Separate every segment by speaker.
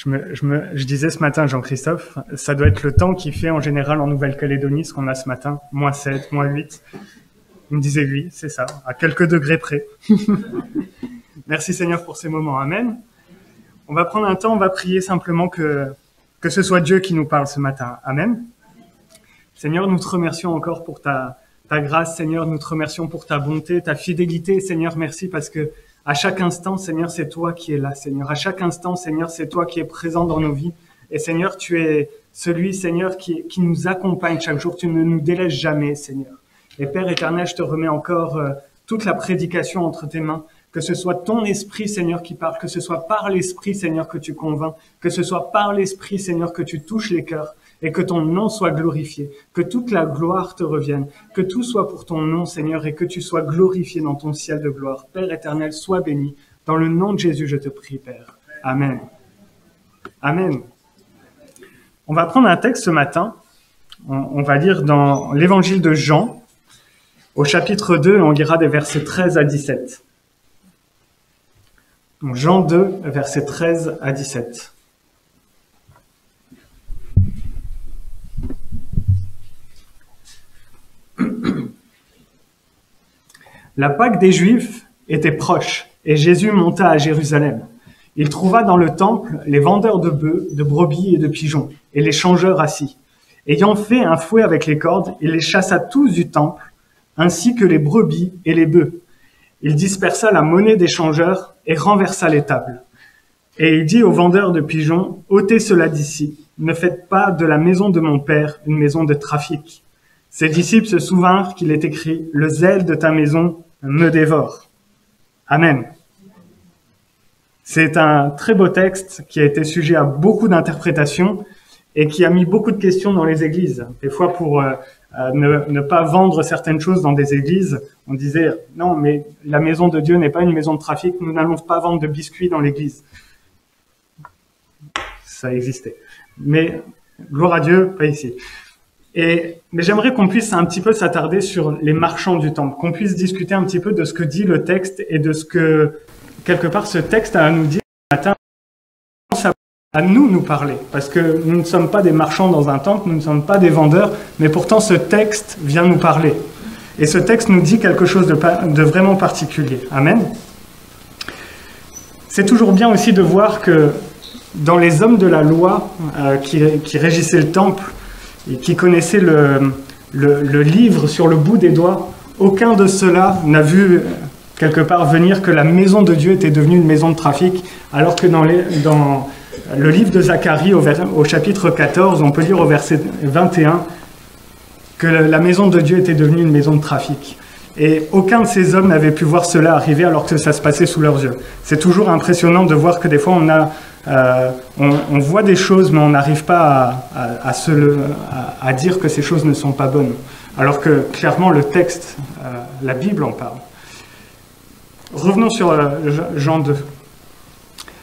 Speaker 1: Je disais ce matin, Jean-Christophe, ça doit être le temps qu'il fait en général en Nouvelle-Calédonie, ce qu'on a ce matin, -7, -8. Il me disait oui, c'est ça, à quelques degrés près. Merci Seigneur pour ces moments, amen. On va prendre un temps, on va prier simplement que ce soit Dieu qui nous parle ce matin, amen. Seigneur, nous te remercions encore pour ta grâce, Seigneur, nous te remercions pour ta bonté, ta fidélité, Seigneur, merci parce que à chaque instant, Seigneur, c'est toi qui es là, Seigneur. À chaque instant, Seigneur, c'est toi qui es présent dans nos vies. Et Seigneur, tu es celui, Seigneur, qui nous accompagne chaque jour. Tu ne nous délaisses jamais, Seigneur. Et Père éternel, je te remets encore toute la prédication entre tes mains. Que ce soit ton esprit, Seigneur, qui parle, que ce soit par l'esprit, Seigneur, que tu convaincs, que ce soit par l'esprit, Seigneur, que tu touches les cœurs et que ton nom soit glorifié, que toute la gloire te revienne, que tout soit pour ton nom, Seigneur, et que tu sois glorifié dans ton ciel de gloire. Père éternel, sois béni. Dans le nom de Jésus, je te prie, Père. Amen. Amen. On va prendre un texte ce matin. On va lire dans l'évangile de Jean, au chapitre 2, on lira des versets 13 à 17. Donc, Jean 2, versets 13 à 17. La Pâque des Juifs était proche et Jésus monta à Jérusalem. Il trouva dans le temple les vendeurs de bœufs, de brebis et de pigeons et les changeurs assis. Ayant fait un fouet avec les cordes, il les chassa tous du temple, ainsi que les brebis et les bœufs. Il dispersa la monnaie des changeurs et renversa les tables. Et il dit aux vendeurs de pigeons, « ôtez cela d'ici, ne faites pas de la maison de mon père une maison de trafic. » Ses disciples se souvinrent qu'il est écrit « Le zèle de ta maison me dévore. » Amen. C'est un très beau texte qui a été sujet à beaucoup d'interprétations et qui a mis beaucoup de questions dans les églises. Des fois, pour ne pas vendre certaines choses dans des églises, on disait « Non, mais la maison de Dieu n'est pas une maison de trafic, nous n'allons pas vendre de biscuits dans l'église. » Ça existait. Mais gloire à Dieu, pas ici. Mais j'aimerais qu'on puisse un petit peu s'attarder sur les marchands du temple, qu'on puisse discuter un petit peu de ce que dit le texte et de ce que, quelque part, ce texte a à nous dire ce matin, à nous parler, parce que nous ne sommes pas des marchands dans un temple, nous ne sommes pas des vendeurs, mais pourtant ce texte vient nous parler. Et ce texte nous dit quelque chose de vraiment particulier. Amen. C'est toujours bien aussi de voir que dans les hommes de la loi qui régissaient le temple, et qui connaissaient le livre sur le bout des doigts, aucun de ceux-là n'a vu quelque part venir que la maison de Dieu était devenue une maison de trafic, alors que dans le livre de Zacharie, au chapitre 14, on peut lire au verset 21 que la maison de Dieu était devenue une maison de trafic. Et aucun de ces hommes n'avait pu voir cela arriver alors que ça se passait sous leurs yeux. C'est toujours impressionnant de voir que des fois on voit des choses, mais on n'arrive pas à dire que ces choses ne sont pas bonnes. Alors que clairement le texte, la Bible en parle. Revenons sur Jean 2.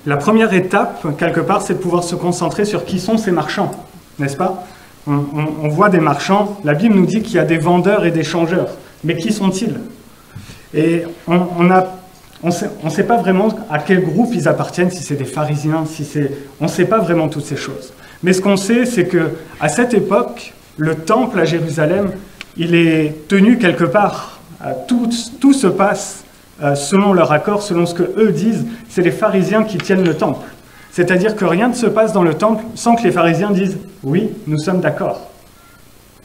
Speaker 1: La première étape, quelque part, c'est de pouvoir se concentrer sur qui sont ces marchands, n'est-ce pas ? On voit des marchands, la Bible nous dit qu'il y a des vendeurs et des changeurs. Mais qui sont-ils ? Et on ne sait pas vraiment à quel groupe ils appartiennent, si c'est des pharisiens, on ne sait pas vraiment toutes ces choses. Mais ce qu'on sait, c'est qu'à cette époque, le temple à Jérusalem, il est tenu quelque part. Tout se passe selon leur accord, selon ce qu'eux disent. C'est les pharisiens qui tiennent le temple. C'est-à-dire que rien ne se passe dans le temple sans que les pharisiens disent « Oui, nous sommes d'accord ».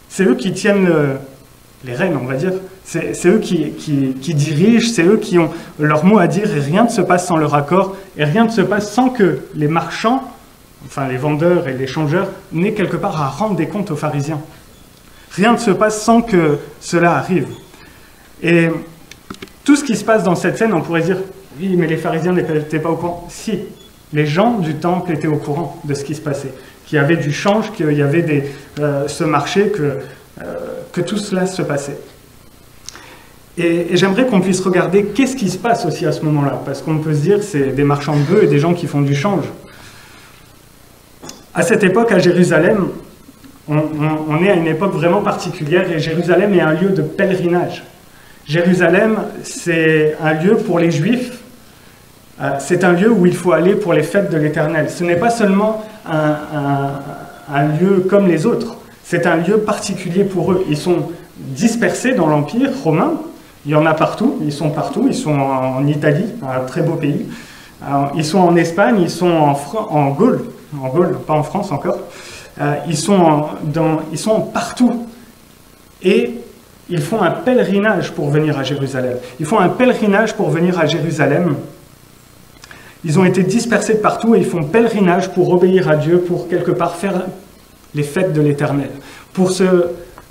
Speaker 1: C'est eux qui tiennent les rênes, on va dire. C'est eux qui dirigent, c'est eux qui ont leur mot à dire et rien ne se passe sans leur accord et rien ne se passe sans que les marchands, enfin les vendeurs et les changeurs, n'aient quelque part à rendre des comptes aux pharisiens. Rien ne se passe sans que cela arrive. Et tout ce qui se passe dans cette scène, on pourrait dire « Oui, mais les pharisiens n'étaient pas au courant ». Si, les gens du temple étaient au courant de ce qui se passait, qu'il y avait du change, qu'il y avait ce marché, que tout cela se passait. Et j'aimerais qu'on puisse regarder qu'est-ce qui se passe aussi à ce moment-là, parce qu'on peut se dire que c'est des marchands de bœufs et des gens qui font du change. À cette époque, à Jérusalem, on est à une époque vraiment particulière et Jérusalem est un lieu de pèlerinage. Jérusalem, c'est un lieu pour les Juifs C'est un lieu où il faut aller pour les fêtes de l'Éternel. Ce n'est pas seulement un lieu comme les autres, c'est un lieu particulier pour eux. Ils sont dispersés dans l'Empire romain, il y en a partout, ils sont en Italie, un très beau pays, ils sont en Espagne, ils sont en Gaule, pas en France encore, ils sont partout. Et ils font un pèlerinage pour venir à Jérusalem. Ils font un pèlerinage pour venir à Jérusalem. Ils ont été dispersés de partout et ils font pèlerinage pour obéir à Dieu, pour quelque part faire les fêtes de l'Éternel. Pour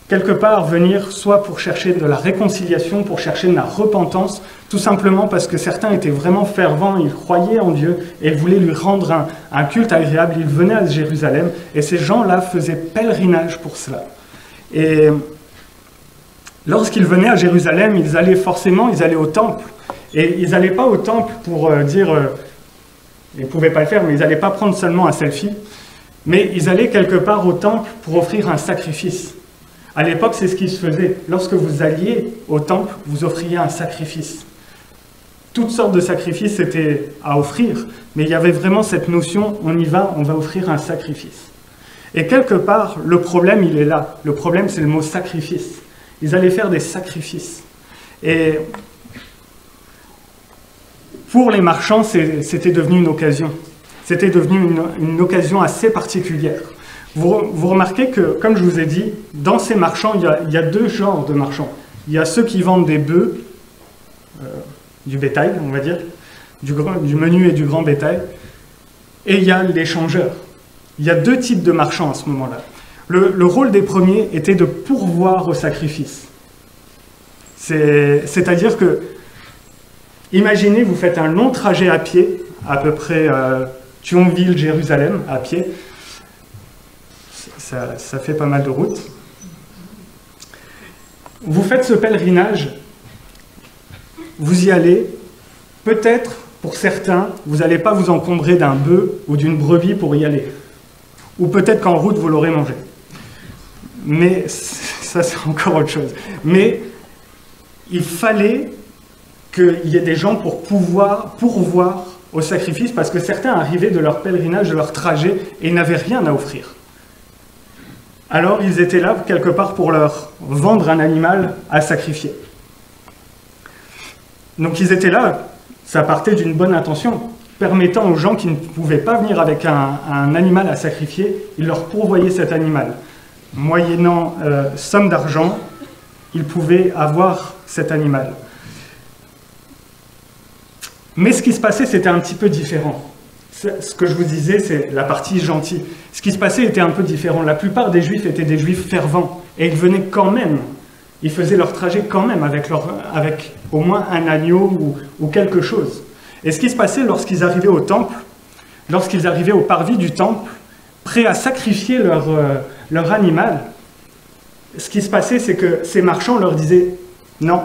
Speaker 1: quelque part venir soit pour chercher de la réconciliation, pour chercher de la repentance, tout simplement parce que certains étaient vraiment fervents, ils croyaient en Dieu et ils voulaient lui rendre un culte agréable. Ils venaient à Jérusalem et ces gens-là faisaient pèlerinage pour cela. Et lorsqu'ils venaient à Jérusalem, ils allaient au temple. Et ils n'allaient pas au temple pour dire... ils ne pouvaient pas le faire, mais ils n'allaient pas prendre seulement un selfie. Mais ils allaient quelque part au temple pour offrir un sacrifice. À l'époque, c'est ce qui se faisait. Lorsque vous alliez au temple, vous offriez un sacrifice. Toutes sortes de sacrifices étaient à offrir, mais il y avait vraiment cette notion, on y va, on va offrir un sacrifice. Et quelque part, le problème, il est là. Le problème, c'est le mot sacrifice. Ils allaient faire des sacrifices. Et pour les marchands, c'était devenu une occasion. C'était devenu une occasion assez particulière. Vous remarquez que, comme je vous ai dit, dans ces marchands, il y a deux genres de marchands. Il y a ceux qui vendent des bœufs, du bétail, on va dire, du menu et du grand bétail, et il y a les changeurs. Il y a deux types de marchands à ce moment-là. Le rôle des premiers était de pourvoir au sacrifice. C'est-à-dire que, imaginez, vous faites un long trajet à pied, à peu près Thionville, Jérusalem, à pied. Ça fait pas mal de route. Vous faites ce pèlerinage, vous y allez, peut-être, pour certains, vous n'allez pas vous encombrer d'un bœuf ou d'une brebis pour y aller. Ou peut-être qu'en route, vous l'aurez mangé. Mais ça, c'est encore autre chose. Mais il fallait qu'il y ait des gens pour pouvoir pourvoir au sacrifice, parce que certains arrivaient de leur pèlerinage, de leur trajet, et ils n'avaient rien à offrir. Alors ils étaient là, quelque part, pour leur vendre un animal à sacrifier. Donc ils étaient là, ça partait d'une bonne intention, permettant aux gens qui ne pouvaient pas venir avec un animal à sacrifier, ils leur pourvoyaient cet animal. Moyennant somme d'argent, ils pouvaient avoir cet animal. Mais ce qui se passait, c'était un petit peu différent. Ce que je vous disais, c'est la partie gentille. Ce qui se passait était un peu différent. La plupart des Juifs étaient des Juifs fervents. Et ils venaient quand même, ils faisaient leur trajet quand même avec au moins un agneau ou quelque chose. Et ce qui se passait lorsqu'ils arrivaient au temple, lorsqu'ils arrivaient au parvis du temple, prêts à sacrifier leur animal, ce qui se passait, c'est que ces marchands leur disaient « Non,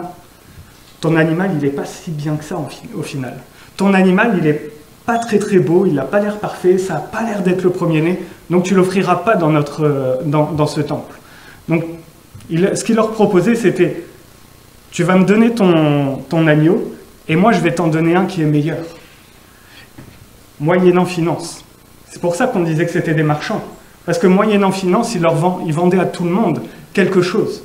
Speaker 1: ton animal, il n'est pas si bien que ça au final. Ton animal, il n'est pas très très beau, il n'a pas l'air parfait, ça n'a pas l'air d'être le premier-né, donc tu ne l'offriras pas dans ce temple. » Donc, ce qu'il leur proposait, c'était « Tu vas me donner ton agneau, et moi je vais t'en donner un qui est meilleur. » Moyennant finance. C'est pour ça qu'on disait que c'était des marchands. Parce que moyennant finance, ils vendaient à tout le monde quelque chose.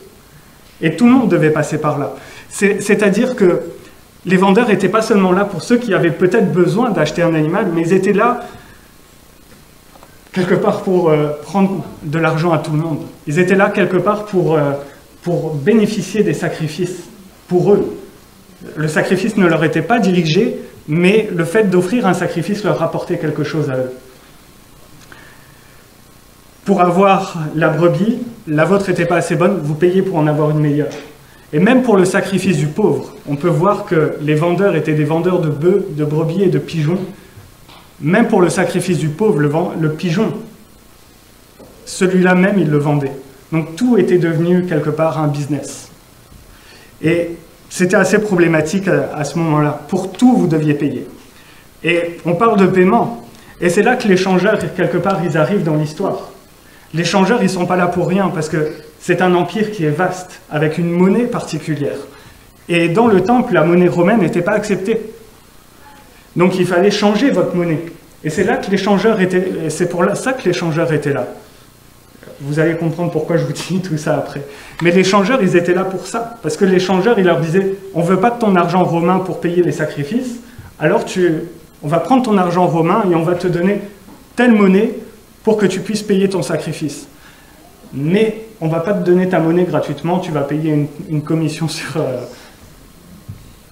Speaker 1: Et tout le monde devait passer par là. C'est-à-dire que les vendeurs n'étaient pas seulement là pour ceux qui avaient peut-être besoin d'acheter un animal, mais ils étaient là quelque part pour prendre de l'argent à tout le monde. Ils étaient là quelque part pour bénéficier des sacrifices pour eux. Le sacrifice ne leur était pas dirigé, mais le fait d'offrir un sacrifice leur rapportait quelque chose à eux. Pour avoir la brebis, la vôtre n'était pas assez bonne, vous payez pour en avoir une meilleure. Et même pour le sacrifice du pauvre, on peut voir que les vendeurs étaient des vendeurs de bœufs, de brebis et de pigeons. Même pour le sacrifice du pauvre, le pigeon, celui-là même, il le vendait. Donc tout était devenu quelque part un business. Et c'était assez problématique à ce moment-là. Pour tout, vous deviez payer. Et on parle de paiement. Et c'est là que les changeurs, quelque part, ils arrivent dans l'histoire. Les changeurs, ils ne sont pas là pour rien, parce que c'est un empire qui est vaste, avec une monnaie particulière. Et dans le temple, la monnaie romaine n'était pas acceptée. Donc il fallait changer votre monnaie. Et c'est là que l'échangeur était, et c'est pour ça que l'échangeur était là. Vous allez comprendre pourquoi je vous dis tout ça après. Mais les changeurs, ils étaient là pour ça. Parce que les changeurs, ils leur disaient, on ne veut pas de ton argent romain pour payer les sacrifices, alors on va prendre ton argent romain et on va te donner telle monnaie pour que tu puisses payer ton sacrifice. Mais on ne va pas te donner ta monnaie gratuitement, tu vas payer une commission sur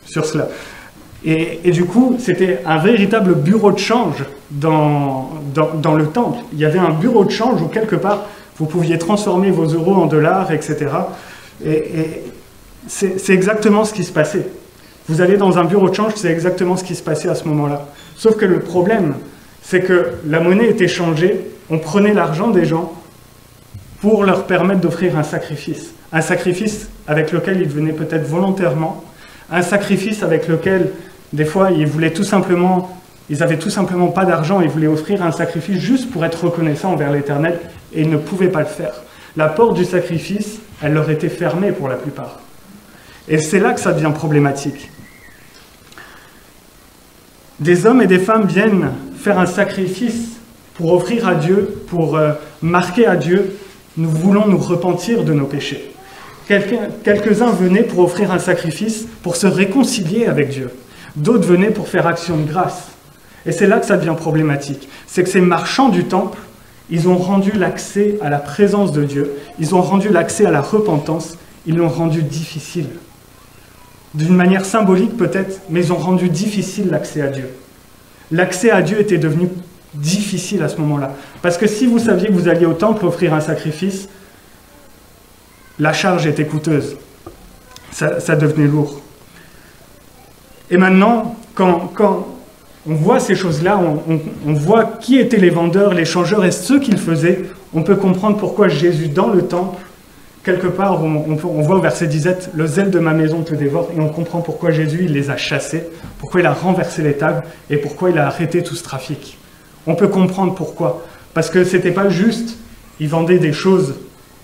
Speaker 1: cela. Et du coup, c'était un véritable bureau de change dans le temple. Il y avait un bureau de change où quelque part, vous pouviez transformer vos euros en dollars, etc. Et c'est exactement ce qui se passait. Vous allez dans un bureau de change, c'est exactement ce qui se passait à ce moment-là. Sauf que le problème, c'est que la monnaie était changée, on prenait l'argent des gens pour leur permettre d'offrir un sacrifice avec lequel ils venaient peut-être volontairement, un sacrifice avec lequel, des fois, ils avaient tout simplement pas d'argent, ils voulaient offrir un sacrifice juste pour être reconnaissants envers l'Éternel, et ils ne pouvaient pas le faire. La porte du sacrifice, elle leur était fermée pour la plupart. Et c'est là que ça devient problématique. Des hommes et des femmes viennent faire un sacrifice pour offrir à Dieu, pour marquer à Dieu, nous voulons nous repentir de nos péchés. Quelques-uns venaient pour offrir un sacrifice, pour se réconcilier avec Dieu. D'autres venaient pour faire action de grâce. Et c'est là que ça devient problématique. C'est que ces marchands du temple, ils ont rendu l'accès à la présence de Dieu, ils ont rendu l'accès à la repentance, ils l'ont rendu difficile. D'une manière symbolique peut-être, mais ils ont rendu difficile l'accès à Dieu. L'accès à Dieu était devenu difficile à ce moment-là. Parce que si vous saviez que vous alliez au temple offrir un sacrifice, la charge était coûteuse. Ça devenait lourd. Et maintenant, quand on voit ces choses-là, on voit qui étaient les vendeurs, les changeurs et ce qu'ils faisaient, on peut comprendre pourquoi Jésus, dans le temple, quelque part, on voit au verset 17, « Le zèle de ma maison te dévore », et on comprend pourquoi Jésus il les a chassés, pourquoi il a renversé les tables et pourquoi il a arrêté tout ce trafic. On peut comprendre pourquoi. Parce que ce n'était pas juste, ils vendaient des choses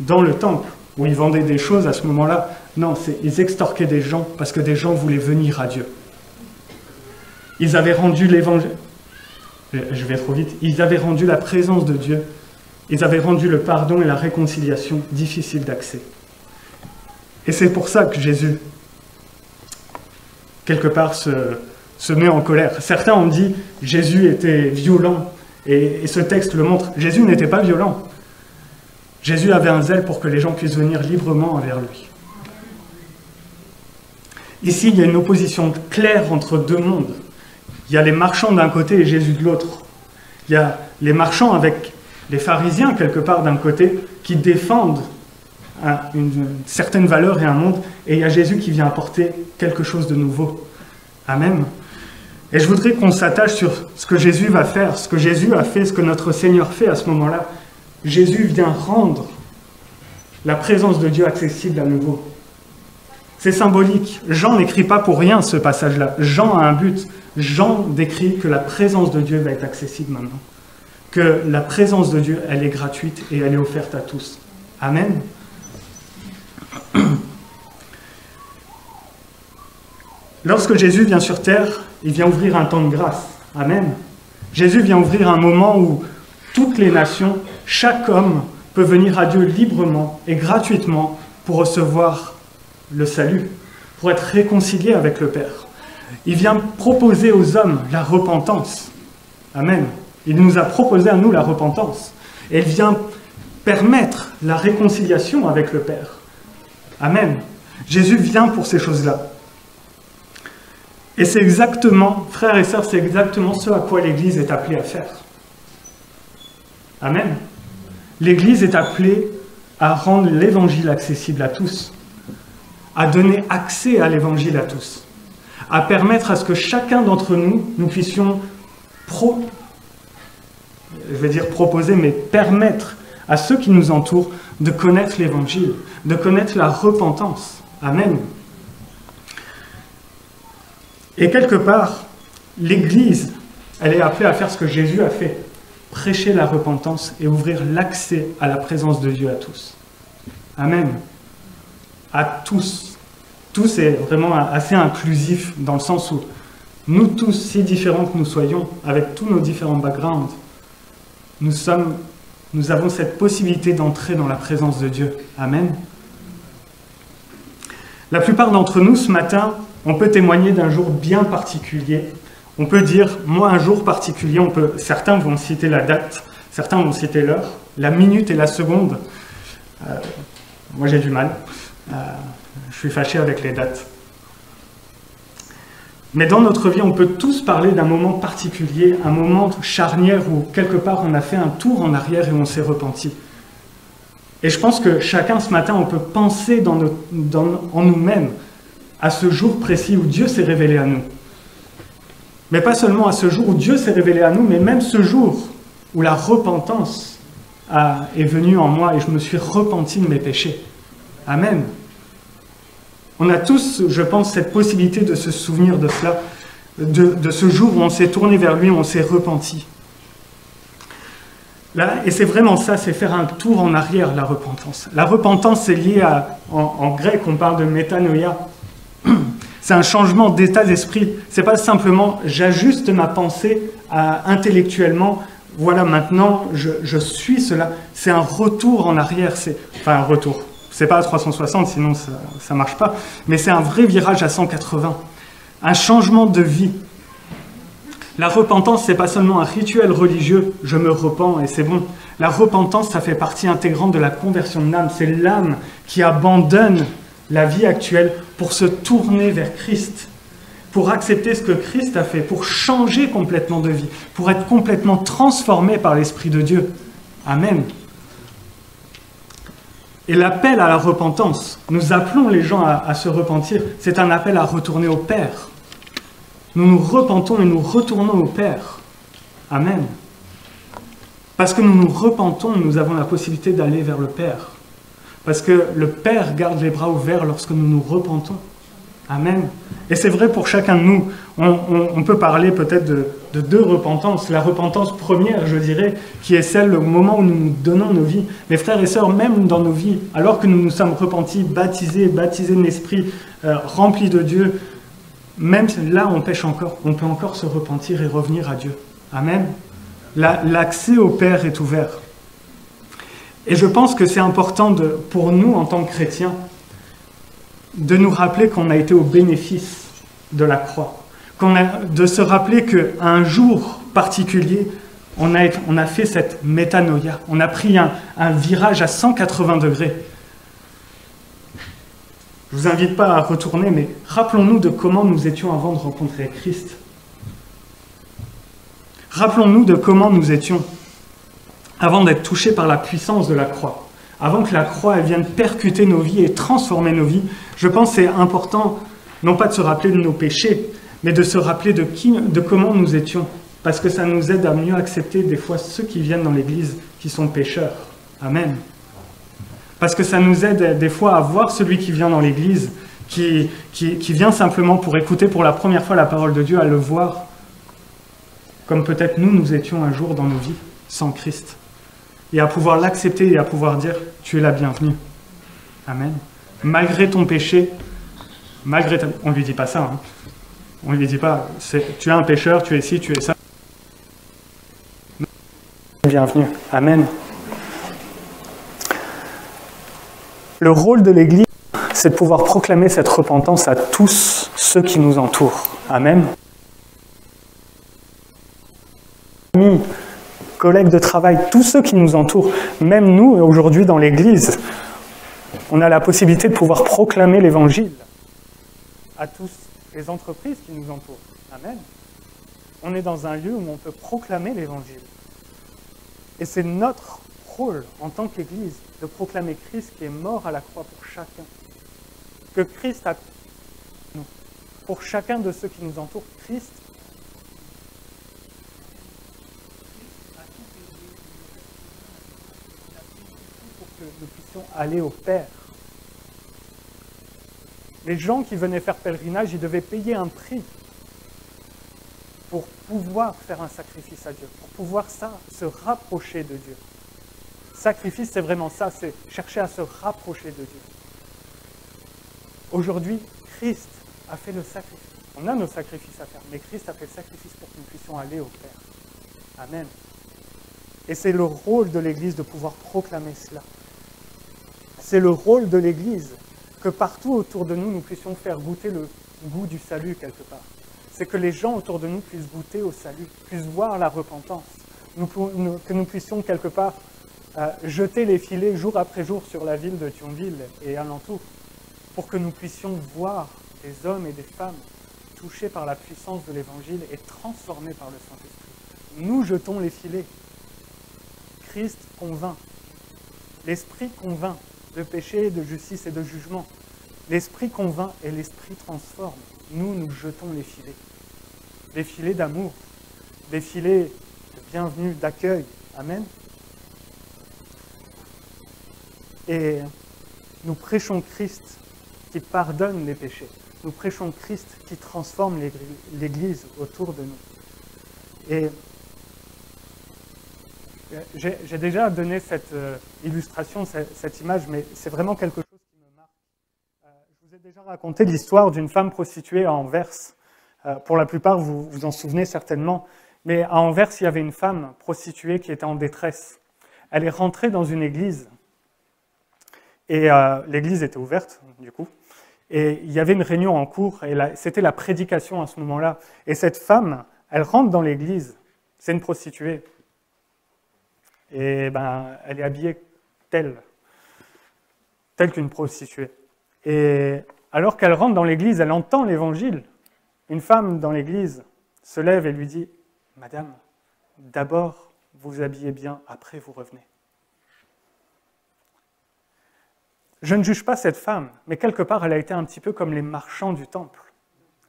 Speaker 1: dans le temple, ou ils vendaient des choses à ce moment-là. Non, ils extorquaient des gens parce que des gens voulaient venir à Dieu. Ils avaient rendu l'évangile... Je vais trop vite. Ils avaient rendu la présence de Dieu, ils avaient rendu le pardon et la réconciliation difficiles d'accès. Et c'est pour ça que Jésus, quelque part, se met en colère. Certains ont dit « Jésus était violent ». Et ce texte le montre. Jésus n'était pas violent. Jésus avait un zèle pour que les gens puissent venir librement envers lui. Ici, il y a une opposition claire entre deux mondes. Il y a les marchands d'un côté et Jésus de l'autre. Il y a les marchands avec les pharisiens, quelque part, d'un côté, qui défendent une certaine valeur et un monde, et il y a Jésus qui vient apporter quelque chose de nouveau. Amen. Et je voudrais qu'on s'attache sur ce que Jésus va faire, ce que Jésus a fait, ce que notre Seigneur fait à ce moment-là. Jésus vient rendre la présence de Dieu accessible à nouveau. C'est symbolique. Jean n'écrit pas pour rien ce passage-là. Jean a un but. Jean décrit que la présence de Dieu va être accessible maintenant. Que la présence de Dieu, elle est gratuite et elle est offerte à tous. Amen. Lorsque Jésus vient sur terre, il vient ouvrir un temps de grâce. Amen. Jésus vient ouvrir un moment où toutes les nations, chaque homme peut venir à Dieu librement et gratuitement pour recevoir le salut, pour être réconcilié avec le Père. Il vient proposer aux hommes la repentance. Amen. Il nous a proposé à nous la repentance. Et il vient permettre la réconciliation avec le Père. Amen. Jésus vient pour ces choses-là. Et c'est exactement, frères et sœurs, c'est exactement ce à quoi l'Église est appelée à faire. Amen. L'Église est appelée à rendre l'Évangile accessible à tous, à donner accès à l'Évangile à tous, à permettre à ce que chacun d'entre nous, nous puissions proposer, mais permettre à ceux qui nous entourent de connaître l'Évangile, de connaître la repentance. Amen. Et quelque part, l'Église, elle est appelée à faire ce que Jésus a fait, prêcher la repentance et ouvrir l'accès à la présence de Dieu à tous. Amen. À tous. Tous est vraiment assez inclusif dans le sens où nous tous, si différents que nous soyons, avec tous nos différents backgrounds, nous avons cette possibilité d'entrer dans la présence de Dieu. Amen. La plupart d'entre nous, ce matin, on peut témoigner d'un jour bien particulier. On peut dire, moi, un jour particulier, certains vont citer la date, certains vont citer l'heure, la minute et la seconde. Moi, j'ai du mal. Je suis fâché avec les dates. Mais dans notre vie, on peut tous parler d'un moment particulier, un moment charnière où quelque part on a fait un tour en arrière et on s'est repenti. Et je pense que chacun ce matin, on peut penser en nous-mêmes à ce jour précis où Dieu s'est révélé à nous. Mais pas seulement à ce jour où Dieu s'est révélé à nous, mais même ce jour où la repentance est venue en moi et je me suis repenti de mes péchés. Amen. On a tous, je pense, cette possibilité de se souvenir de cela, de ce jour où on s'est tourné vers lui, où on s'est repenti. Là, et c'est vraiment ça, c'est faire un tour en arrière, la repentance. La repentance, c'est lié en grec, on parle de métanoïa. C'est un changement d'état d'esprit. C'est pas simplement, j'ajuste ma pensée intellectuellement, voilà, maintenant, je suis cela. C'est un retour en arrière, enfin un retour. C'est pas à 360, sinon ça marche pas. Mais c'est un vrai virage à 180. Un changement de vie. La repentance, c'est pas seulement un rituel religieux, je me repens et c'est bon. La repentance, ça fait partie intégrante de la conversion de l'âme. C'est l'âme qui abandonne la vie actuelle pour se tourner vers Christ, pour accepter ce que Christ a fait, pour changer complètement de vie, pour être complètement transformé par l'Esprit de Dieu. Amen. Et l'appel à la repentance, nous appelons les gens à se repentir, c'est un appel à retourner au Père. Nous nous repentons et nous retournons au Père. Amen. Parce que nous nous repentons, nous avons la possibilité d'aller vers le Père. Parce que le Père garde les bras ouverts lorsque nous nous repentons. Amen. Et c'est vrai pour chacun de nous. On peut parler peut-être de deux repentances. La repentance première, je dirais, qui est celle au moment où nous nous donnons nos vies. Mes frères et sœurs, même dans nos vies, alors que nous nous sommes repentis, baptisés de l'Esprit, remplis de Dieu, même là, on pêche encore. On peut encore se repentir et revenir à Dieu. Amen. L'accès au Père est ouvert. Et je pense que c'est important pour nous, en tant que chrétiens, de nous rappeler qu'on a été au bénéfice de la croix. De se rappeler qu'à un jour particulier, on a fait cette métanoïa. On a pris un virage à 180 degrés. Je ne vous invite pas à retourner, mais rappelons-nous de comment nous étions avant de rencontrer Christ. Rappelons-nous de comment nous étions avant d'être touchés par la puissance de la croix. Avant que la croix elle vienne percuter nos vies et transformer nos vies, je pense que c'est important, non pas de se rappeler de nos péchés, mais de se rappeler de comment nous étions. Parce que ça nous aide à mieux accepter des fois ceux qui viennent dans l'Église qui sont pécheurs. Amen. Parce que ça nous aide des fois à voir celui qui vient dans l'Église, qui vient simplement pour écouter pour la première fois la parole de Dieu, à le voir comme peut-être nous étions un jour dans nos vies, sans Christ. Et à pouvoir l'accepter et à pouvoir dire « Tu es la bienvenue ». Amen. Malgré ton péché, malgré on ne lui dit pas ça. Hein. On ne lui dit pas « Tu es un pécheur, tu es ci, tu es ça ». Bienvenue. Amen. Le rôle de l'Église, c'est de pouvoir proclamer cette repentance à tous ceux qui nous entourent. Amen. Amis, collègues de travail, tous ceux qui nous entourent, même nous aujourd'hui dans l'Église, on a la possibilité de pouvoir proclamer l'Évangile à tous les entreprises qui nous entourent. Amen. On est dans un lieu où on peut proclamer l'Évangile. Et c'est notre rôle en tant qu'Église de proclamer Christ qui est mort à la croix pour chacun. Que Christ a pour chacun de ceux qui nous entourent, Christ pour que nous puissions aller au Père. Les gens qui venaient faire pèlerinage, ils devaient payer un prix pour pouvoir faire un sacrifice à Dieu, pour pouvoir se rapprocher de Dieu. Sacrifice, c'est vraiment ça, c'est chercher à se rapprocher de Dieu. Aujourd'hui, Christ a fait le sacrifice. On a nos sacrifices à faire, mais Christ a fait le sacrifice pour que nous puissions aller au Père. Amen. Et c'est le rôle de l'Église de pouvoir proclamer cela. C'est le rôle de l'Église que partout autour de nous, nous puissions faire goûter le goût du salut quelque part. C'est que les gens autour de nous puissent goûter au salut, puissent voir la repentance, que nous puissions quelque part jeter les filets jour après jour sur la ville de Thionville et alentour, pour que nous puissions voir des hommes et des femmes touchés par la puissance de l'Évangile et transformés par le Saint-Esprit. Nous jetons les filets. Christ convainc. L'Esprit convainc de péché, de justice et de jugement. L'Esprit convainc et l'Esprit transforme. Nous, nous jetons les filets. Les filets d'amour, des filets de bienvenue, d'accueil. Amen. Et nous prêchons Christ qui pardonne les péchés. Nous prêchons Christ qui transforme l'Église autour de nous. Et j'ai déjà donné cette illustration, cette image, mais c'est vraiment quelque chose qui me marque. Je vous ai déjà raconté l'histoire d'une femme prostituée à Anvers. Pour la plupart, vous vous en souvenez certainement. Mais à Anvers, il y avait une femme prostituée qui était en détresse. Elle est rentrée dans une église. Et l'église était ouverte, du coup. Et il y avait une réunion en cours, et c'était la prédication à ce moment-là. Et cette femme, elle rentre dans l'église. C'est une prostituée. Et elle est habillée telle qu'une prostituée. Et alors qu'elle rentre dans l'église, elle entend l'évangile. Une femme dans l'église se lève et lui dit « Madame, d'abord vous vous habillez bien, après vous revenez. » Je ne juge pas cette femme, mais quelque part elle a été un petit peu comme les marchands du temple.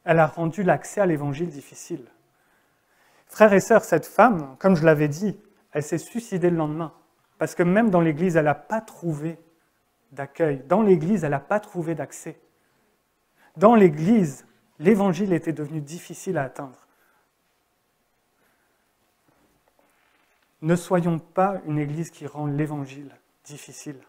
Speaker 1: Elle a rendu l'accès à l'évangile difficile. Frères et sœurs, cette femme, comme je l'avais dit, elle s'est suicidée le lendemain. Parce que même dans l'église, elle n'a pas trouvé d'accueil. Dans l'église, elle n'a pas trouvé d'accès. Dans l'église, l'évangile était devenu difficile à atteindre. Ne soyons pas une église qui rend l'évangile difficile.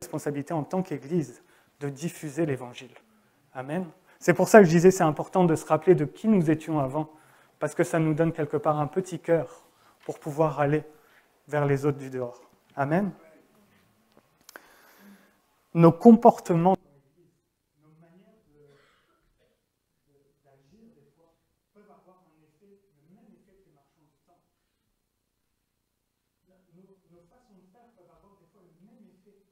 Speaker 1: Responsabilité en tant qu'Église de diffuser l'Évangile. Amen. C'est pour ça que je disais c'est important de se rappeler de qui nous étions avant, parce que ça nous donne quelque part un petit cœur pour pouvoir aller vers les autres du dehors. Amen. Nos comportements, nos manières d'agir des fois peuvent avoir le même effet que les marchands du temple. Nos façons de faire peuvent avoir des fois le même effet.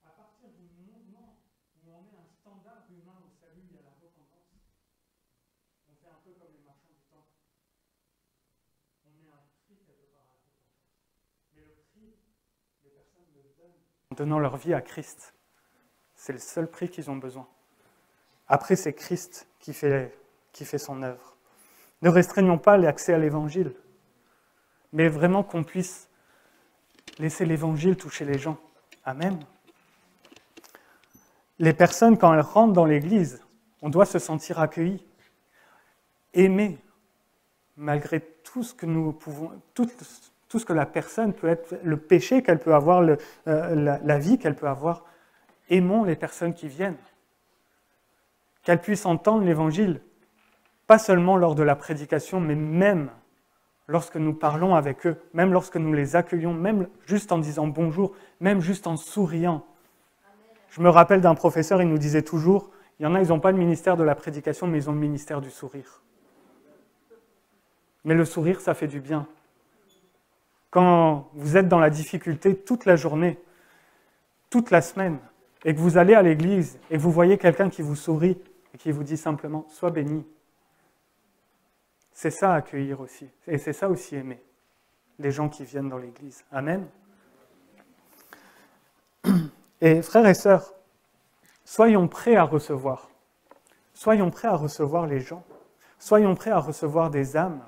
Speaker 1: À partir du moment où on met un standard humain au salut et à la repentance, on fait un peu comme les marchands du temple. On met un prix quelque part à la repentance. Mais le prix, les personnes le donnent en donnant leur vie à Christ. C'est le seul prix qu'ils ont besoin. Après, c'est Christ qui fait son œuvre. Ne restreignons pas l'accès à l'Évangile, mais vraiment qu'on puisse laisser l'Évangile toucher les gens. Amen. Les personnes, quand elles rentrent dans l'Église, on doit se sentir accueillis, aimés, malgré tout ce que nous pouvons, tout ce que la personne peut être, le péché qu'elle peut avoir, la vie qu'elle peut avoir. Aimons les personnes qui viennent, qu'elles puissent entendre l'Évangile, pas seulement lors de la prédication, mais même lorsque nous parlons avec eux, même lorsque nous les accueillons, même juste en disant bonjour, même juste en souriant. Je me rappelle d'un professeur, il nous disait toujours, il y en a, ils n'ont pas le ministère de la prédication, mais ils ont le ministère du sourire. Mais le sourire, ça fait du bien. Quand vous êtes dans la difficulté toute la journée, toute la semaine, et que vous allez à l'église et que vous voyez quelqu'un qui vous sourit et qui vous dit simplement « Sois béni », c'est ça accueillir aussi. Et c'est ça aussi aimer les gens qui viennent dans l'église. Amen. Et frères et sœurs, soyons prêts à recevoir. Soyons prêts à recevoir les gens. Soyons prêts à recevoir des âmes.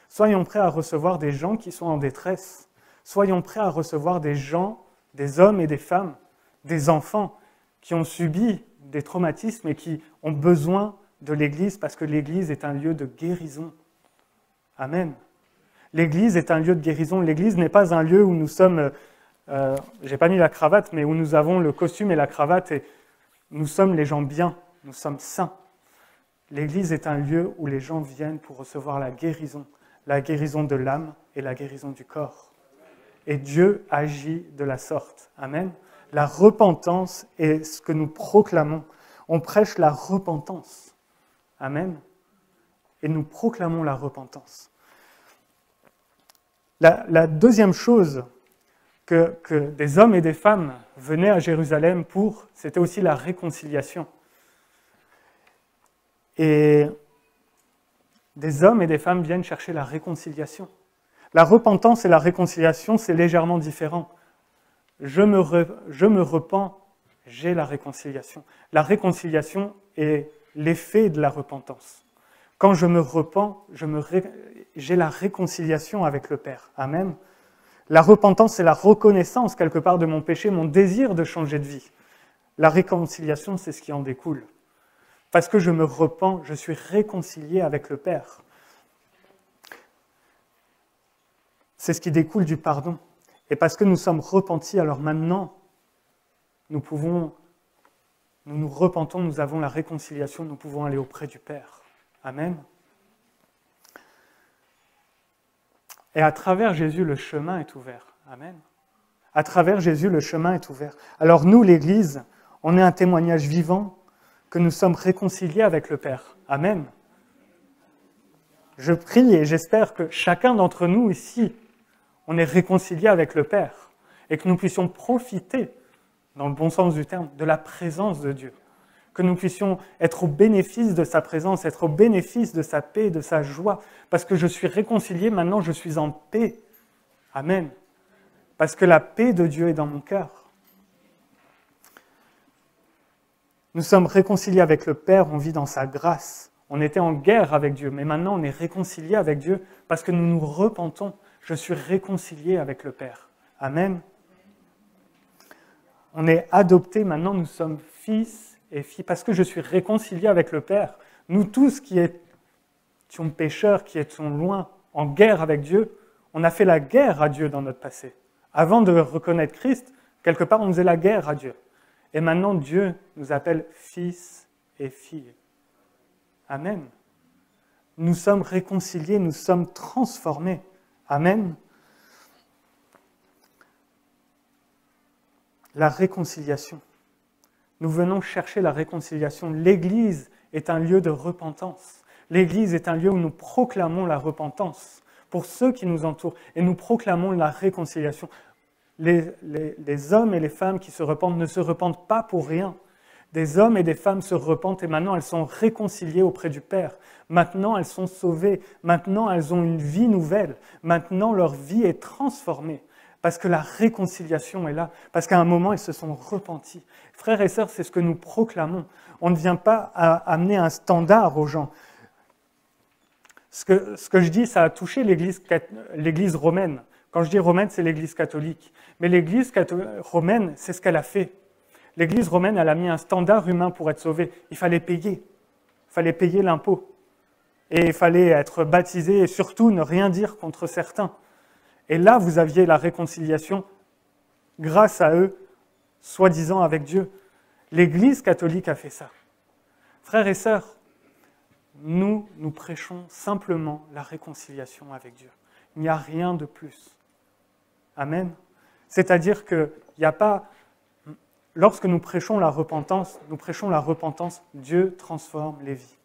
Speaker 1: Soyons prêts à recevoir des gens qui sont en détresse. Soyons prêts à recevoir des gens, des hommes et des femmes, des enfants qui ont subi des traumatismes et qui ont besoin de l'Église parce que l'Église est un lieu de guérison. Amen. L'Église est un lieu de guérison. L'Église n'est pas un lieu où nous sommes, j'ai pas mis la cravate, mais où nous avons le costume et la cravate et nous sommes les gens bien, nous sommes saints. L'Église est un lieu où les gens viennent pour recevoir la guérison de l'âme et la guérison du corps. Et Dieu agit de la sorte. Amen. La repentance est ce que nous proclamons. On prêche la repentance. Amen. Et nous proclamons la repentance. La deuxième chose que des hommes et des femmes venaient à Jérusalem pour, c'était aussi la réconciliation. Et des hommes et des femmes viennent chercher la réconciliation. La repentance et la réconciliation, c'est légèrement différent. Je me repens, j'ai la réconciliation. La réconciliation est l'effet de la repentance. Quand je me repens, j'ai la réconciliation avec le Père. Amen. La repentance, c'est la reconnaissance quelque part de mon péché, mon désir de changer de vie. La réconciliation, c'est ce qui en découle. Parce que je me repens, je suis réconcilié avec le Père. C'est ce qui découle du pardon. Et parce que nous sommes repentis, alors maintenant, nous nous repentons, nous avons la réconciliation, nous pouvons aller auprès du Père. Amen. Et à travers Jésus, le chemin est ouvert. Amen. À travers Jésus, le chemin est ouvert. Alors nous, l'Église, on est un témoignage vivant que nous sommes réconciliés avec le Père. Amen. Je prie et j'espère que chacun d'entre nous ici, on est réconcilié avec le Père et que nous puissions profiter, dans le bon sens du terme, de la présence de Dieu. Que nous puissions être au bénéfice de sa présence, être au bénéfice de sa paix, de sa joie. Parce que je suis réconcilié, maintenant je suis en paix. Amen. Parce que la paix de Dieu est dans mon cœur. Nous sommes réconciliés avec le Père, on vit dans sa grâce. On était en guerre avec Dieu, mais maintenant on est réconciliés avec Dieu parce que nous nous repentons. Je suis réconcilié avec le Père. Amen. On est adoptés, maintenant nous sommes fils et filles, parce que je suis réconcilié avec le Père. Nous tous qui étions pécheurs, qui étions loin, en guerre avec Dieu, on a fait la guerre à Dieu dans notre passé. Avant de reconnaître Christ, quelque part on faisait la guerre à Dieu. Et maintenant Dieu nous appelle fils et filles. Amen. Nous sommes réconciliés, nous sommes transformés. Amen. La réconciliation. Nous venons chercher la réconciliation. L'Église est un lieu de repentance. L'Église est un lieu où nous proclamons la repentance pour ceux qui nous entourent et nous proclamons la réconciliation. Les hommes et les femmes qui se repentent ne se repentent pas pour rien. Des hommes et des femmes se repentent et maintenant elles sont réconciliées auprès du Père. Maintenant elles sont sauvées. Maintenant elles ont une vie nouvelle. Maintenant leur vie est transformée. Parce que la réconciliation est là. Parce qu'à un moment, ils se sont repentis. Frères et sœurs, c'est ce que nous proclamons. On ne vient pas amener un standard aux gens. Ce que je dis, ça a touché l'Église romaine. Quand je dis romaine, c'est l'Église catholique. Mais l'Église romaine, c'est ce qu'elle a fait. L'Église romaine, elle a mis un standard humain pour être sauvée. Il fallait payer. Il fallait payer l'impôt. Et il fallait être baptisé et surtout ne rien dire contre certains. Et là, vous aviez la réconciliation grâce à eux, soi-disant avec Dieu. L'Église catholique a fait ça. Frères et sœurs, nous prêchons simplement la réconciliation avec Dieu. Il n'y a rien de plus. Amen. C'est-à-dire qu'il n'y a pas... Lorsque nous prêchons la repentance, Dieu transforme les vies.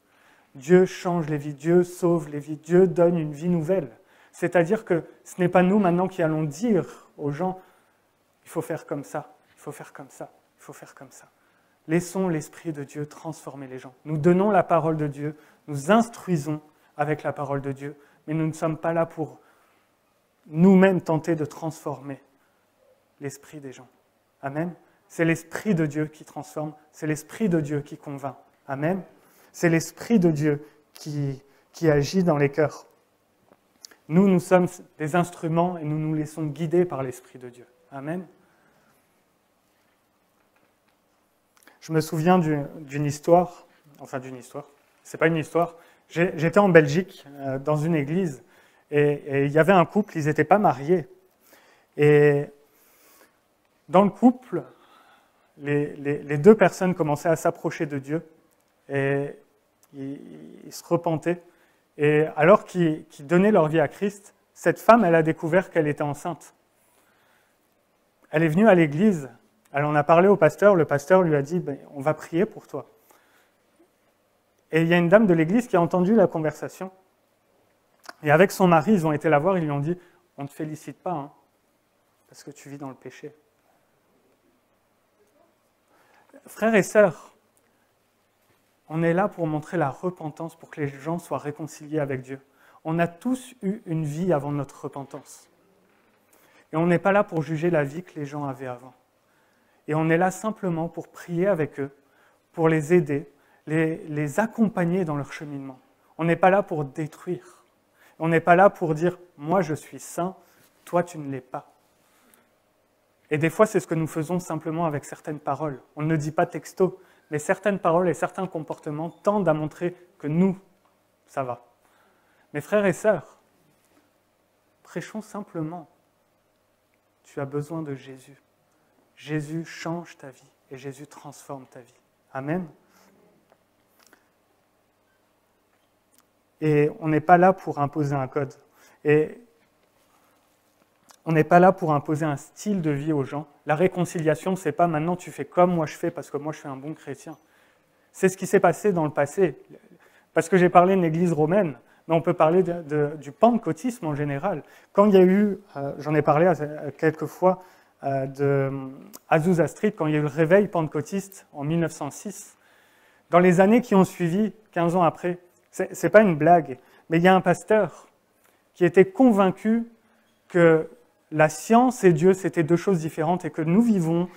Speaker 1: Dieu change les vies, Dieu sauve les vies, Dieu donne une vie nouvelle. C'est-à-dire que ce n'est pas nous maintenant qui allons dire aux gens « il faut faire comme ça, il faut faire comme ça, il faut faire comme ça ». Laissons l'Esprit de Dieu transformer les gens. Nous donnons la parole de Dieu, nous instruisons avec la parole de Dieu, mais nous ne sommes pas là pour nous-mêmes tenter de transformer l'esprit des gens. Amen. C'est l'Esprit de Dieu qui transforme, c'est l'Esprit de Dieu qui convainc. Amen. C'est l'Esprit de Dieu qui agit dans les cœurs. Nous sommes des instruments et nous nous laissons guider par l'Esprit de Dieu. Amen. Je me souviens d'une histoire, c'est pas une histoire. J'étais en Belgique, dans une église, et il y avait un couple, ils n'étaient pas mariés. Et dans le couple, les deux personnes commençaient à s'approcher de Dieu, et ils se repentaient. Et alors qu'ils donnaient leur vie à Christ, cette femme, elle a découvert qu'elle était enceinte. Elle est venue à l'église, elle en a parlé au pasteur, le pasteur lui a dit ben, « on va prier pour toi ». Et il y a une dame de l'église qui a entendu la conversation. Et avec son mari, ils ont été la voir, ils lui ont dit « on ne te félicite pas, hein, parce que tu vis dans le péché ». Frères et sœurs, on est là pour montrer la repentance, pour que les gens soient réconciliés avec Dieu. On a tous eu une vie avant notre repentance. Et on n'est pas là pour juger la vie que les gens avaient avant. Et on est là simplement pour prier avec eux, pour les aider, les accompagner dans leur cheminement. On n'est pas là pour détruire. On n'est pas là pour dire « moi je suis saint, toi tu ne l'es pas ». Et des fois c'est ce que nous faisons simplement avec certaines paroles. On ne le dit pas texto, mais certaines paroles et certains comportements tendent à montrer que nous, ça va. Mes frères et sœurs, prêchons simplement. Tu as besoin de Jésus. Jésus change ta vie et Jésus transforme ta vie. Amen. Et on n'est pas là pour imposer un code. Et on n'est pas là pour imposer un style de vie aux gens. La réconciliation, c'est pas maintenant tu fais comme moi je fais parce que moi je suis un bon chrétien. C'est ce qui s'est passé dans le passé. Parce que j'ai parlé d'une église romaine, mais on peut parler du pentecôtisme en général. Quand il y a eu, j'en ai parlé quelques fois, de Azusa Street, quand il y a eu le réveil pentecôtiste en 1906, dans les années qui ont suivi, 15 ans après, c'est pas une blague, mais il y a un pasteur qui était convaincu que la science et Dieu, c'était deux choses différentes et que nous vivons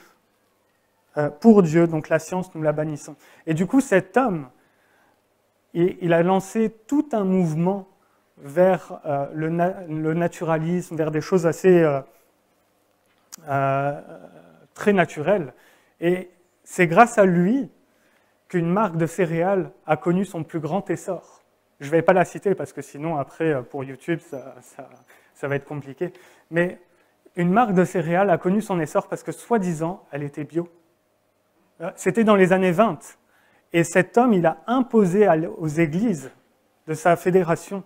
Speaker 1: pour Dieu, donc la science, nous la bannissons. Et du coup, cet homme, il a lancé tout un mouvement vers le naturalisme, vers des choses assez très naturelles. Et c'est grâce à lui qu'une marque de céréales a connu son plus grand essor. Je ne vais pas la citer parce que sinon, après, pour YouTube, ça va être compliqué. Mais une marque de céréales a connu son essor parce que, soi-disant, elle était bio. C'était dans les années 20. Et cet homme, il a imposé aux églises de sa fédération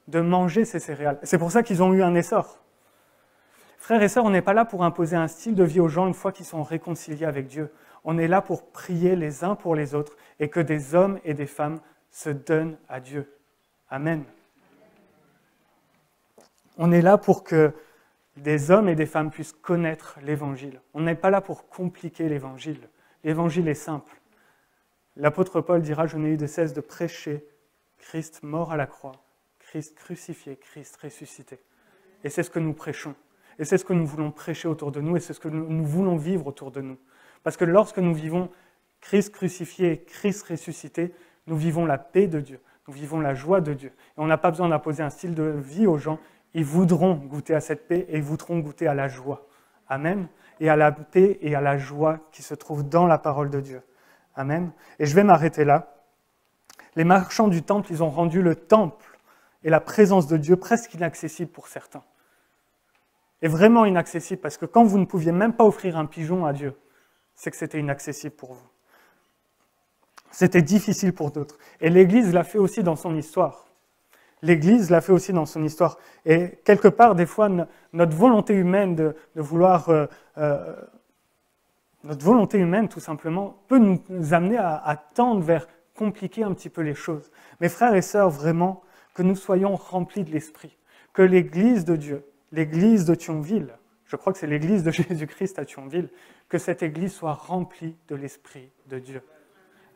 Speaker 1: de manger ces céréales. C'est pour ça qu'ils ont eu un essor. Frères et sœurs, on n'est pas là pour imposer un style de vie aux gens une fois qu'ils sont réconciliés avec Dieu. On est là pour prier les uns pour les autres et que des hommes et des femmes se donnent à Dieu. Amen. On est là pour que des hommes et des femmes puissent connaître l'Évangile. On n'est pas là pour compliquer l'Évangile. L'Évangile est simple. L'apôtre Paul dira « Je n'ai eu de cesse de prêcher Christ mort à la croix, Christ crucifié, Christ ressuscité. » Et c'est ce que nous prêchons. Et c'est ce que nous voulons prêcher autour de nous et c'est ce que nous voulons vivre autour de nous. Parce que lorsque nous vivons Christ crucifié, Christ ressuscité, nous vivons la paix de Dieu, nous vivons la joie de Dieu. Et on n'a pas besoin d'imposer un style de vie aux gens. Ils voudront goûter à cette paix et ils voudront goûter à la joie. Amen. Et à la paix et à la joie qui se trouvent dans la parole de Dieu. Amen. Et je vais m'arrêter là. Les marchands du temple, ils ont rendu le temple et la présence de Dieu presque inaccessible pour certains. Et vraiment inaccessible, parce que quand vous ne pouviez même pas offrir un pigeon à Dieu, c'est que c'était inaccessible pour vous. C'était difficile pour d'autres. Et l'Église l'a fait aussi dans son histoire. L'Église l'a fait aussi dans son histoire. Et quelque part, des fois, notre volonté humaine de vouloir... notre volonté humaine, tout simplement, peut nous amener à tendre vers compliquer un petit peu les choses. Mes frères et sœurs, vraiment, que nous soyons remplis de l'Esprit. Que l'Église de Dieu, l'Église de Thionville, je crois que c'est l'Église de Jésus-Christ à Thionville, que cette Église soit remplie de l'Esprit de Dieu.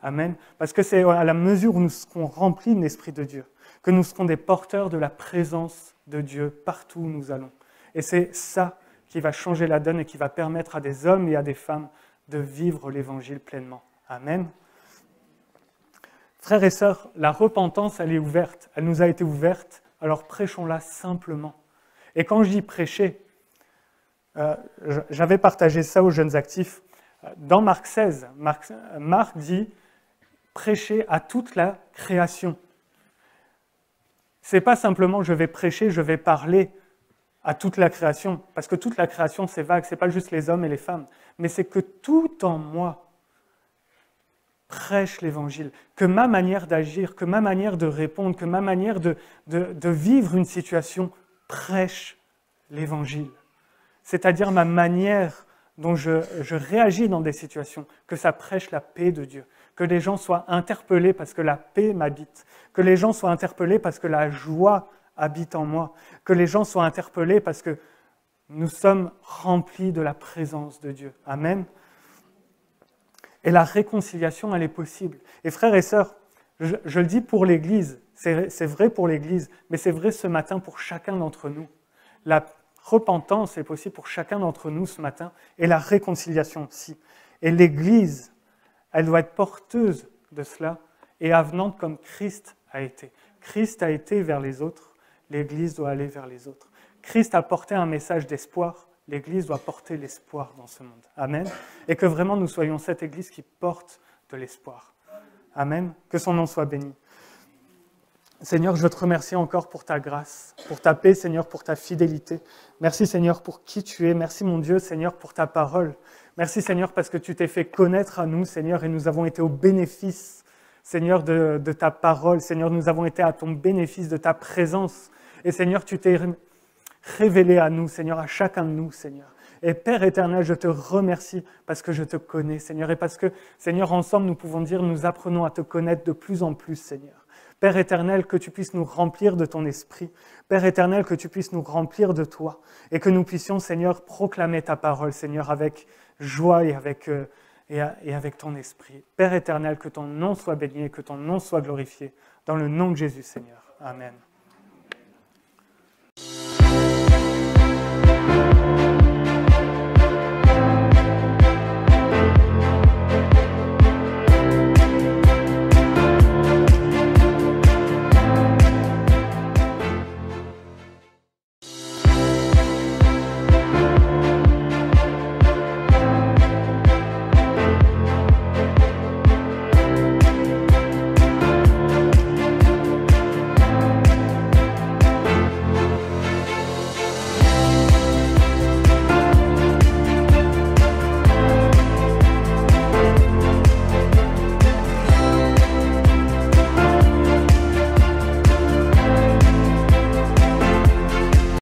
Speaker 1: Amen. Parce que c'est à la mesure où nous serons remplis de l'Esprit de Dieu, que nous serons des porteurs de la présence de Dieu partout où nous allons. Et c'est ça qui va changer la donne et qui va permettre à des hommes et à des femmes de vivre l'Évangile pleinement. Amen. Frères et sœurs, la repentance, elle est ouverte. Elle nous a été ouverte, alors prêchons-la simplement. Et quand je dis prêcher, j'avais partagé ça aux jeunes actifs. Dans Marc 16, Marc dit prêcher à toute la création. C'est pas simplement je vais prêcher, je vais parler à toute la création, parce que toute la création c'est vague, c'est pas juste les hommes et les femmes, mais c'est que tout en moi prêche l'évangile, que ma manière d'agir, que ma manière de répondre, que ma manière de vivre une situation prêche l'évangile. C'est-à-dire ma manière dont je réagis dans des situations, que ça prêche la paix de Dieu, que les gens soient interpellés parce que la paix m'habite, que les gens soient interpellés parce que la joie habite en moi, que les gens soient interpellés parce que nous sommes remplis de la présence de Dieu. Amen. Et la réconciliation, elle est possible. Et frères et sœurs, je le dis pour l'Église, c'est vrai pour l'Église, mais c'est vrai ce matin pour chacun d'entre nous. La repentance est possible pour chacun d'entre nous ce matin, et la réconciliation aussi. Et l'Église, elle doit être porteuse de cela, et avenante comme Christ a été. Christ a été vers les autres, l'Église doit aller vers les autres. Christ a porté un message d'espoir, l'Église doit porter l'espoir dans ce monde. Amen. Et que vraiment nous soyons cette Église qui porte de l'espoir. Amen. Que son nom soit béni. Seigneur, je veux te remercier encore pour ta grâce, pour ta paix, Seigneur, pour ta fidélité. Merci, Seigneur, pour qui tu es. Merci, mon Dieu, Seigneur, pour ta parole. Merci, Seigneur, parce que tu t'es fait connaître à nous, Seigneur, et nous avons été au bénéfice, Seigneur, de ta parole. Seigneur, nous avons été à ton bénéfice, de ta présence. Et Seigneur, tu t'es révélé à nous, Seigneur, à chacun de nous, Seigneur. Et Père éternel, je te remercie parce que je te connais, Seigneur, et parce que, Seigneur, ensemble, nous pouvons dire, nous apprenons à te connaître de plus en plus, Seigneur. Père éternel, que tu puisses nous remplir de ton esprit. Père éternel, que tu puisses nous remplir de toi. Et que nous puissions, Seigneur, proclamer ta parole, Seigneur, avec joie et avec ton esprit. Père éternel, que ton nom soit béni et que ton nom soit glorifié. Dans le nom de Jésus, Seigneur. Amen.